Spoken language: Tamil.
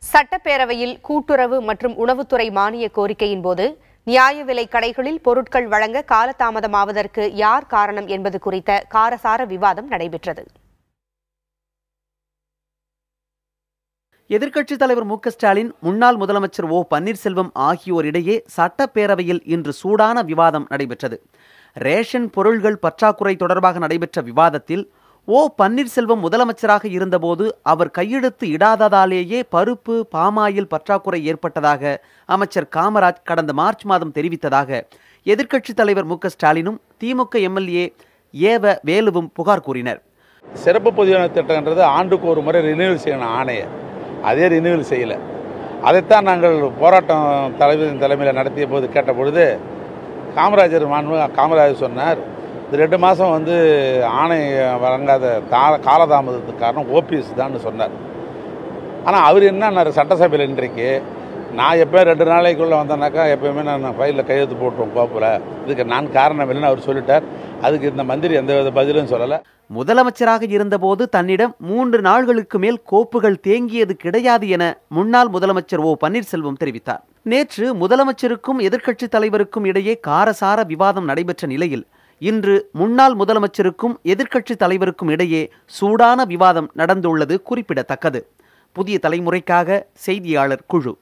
சட்டப்பேரவையில் கூட்டுறவு மற்றும் உணவுத்துறை மானிய கோரிக்கையின் போது நியாய விலை கடைகளில் பொருட்கள் வழங்க காலதாமதமாவதற்கு யார் காரணம் என்பது குறித்த காரசார விவாதம் நடைபெற்றது. எதிர்க்கட்சித் தலைவர் மு க ஸ்டாலின், முன்னாள் முதலமைச்சர் ஓ பன்னீர்செல்வம் ஆகியோரிடையே சட்டப்பேரவையில் இன்று சூடான விவாதம் நடைபெற்றது. ரேஷன் பொருள்கள் பற்றாக்குறை தொடர்பாக நடைபெற்ற விவாதத்தில் ஓ பன்னீர்செல்வம் முதலமைச்சராக இருந்தபோது அவர் கையெழுத்து இடாததாலேயே பருப்பு, பாமாயில் பற்றாக்குறை ஏற்பட்டதாக அமைச்சர் காமராஜ் கடந்த மார்ச் மாதம் தெரிவித்ததாக எதிர்க்கட்சித் தலைவர் மு க ஸ்டாலினும் திமுக எம்எல்ஏ ஏவ வேலுவும் புகார் கூறினர். சிறப்பு பொதுவின திட்டம்ன்றது ஆண்டுக்கு ஒரு முறை ரினியூவல் செய்யணும் ஆணையை, அதே ரினியூவல் செய்யலை. அதைத்தான் நாங்கள் போராட்டம் தலைமையில் நடத்திய போது கேட்ட பொழுது காமராஜர் சொன்னார், இந்த 2 மாதம் ஆணை வழங்காத காலதாமதத்துக்கு காரணம் ஓபிஎஸ் தான் சொன்னார். ஆனால் அவர் என்ன சட்டசபையில் இன்றைக்கு நான் எப்போயும் 2 நாளைக்குள்ளே வந்தேன்னாக்கா எப்போயுமே நான் ஃபைலில் கையெழுத்து போட்டுருவோம் கோப்பில், இதுக்கு நான் காரணம் இல்லைன்னு அவர் சொல்லிட்டார். அதுக்கு இந்த மந்திரி எந்த பதிலும் சொல்லலை. முதலமைச்சராக இருந்தபோது தன்னிடம் 3 நாள்களுக்கு மேல் கோப்புகள் தேங்கியது கிடையாது என முன்னாள் முதலமைச்சர் ஓ பன்னீர்செல்வம் தெரிவித்தார். நேற்று முதலமைச்சருக்கும் எதிர்க்கட்சித் தலைவருக்கும் இடையே காரசார விவாதம் நடைபெற்ற நிலையில் இன்று முன்னாள் முதலமைச்சருக்கும் எதிர்க்கட்சித் தலைவருக்கும் இடையே சூடான விவாதம் நடந்துள்ளது குறிப்பிடத்தக்கது. புதிய தலைமுறைக்காக செய்தியாளர் குழு.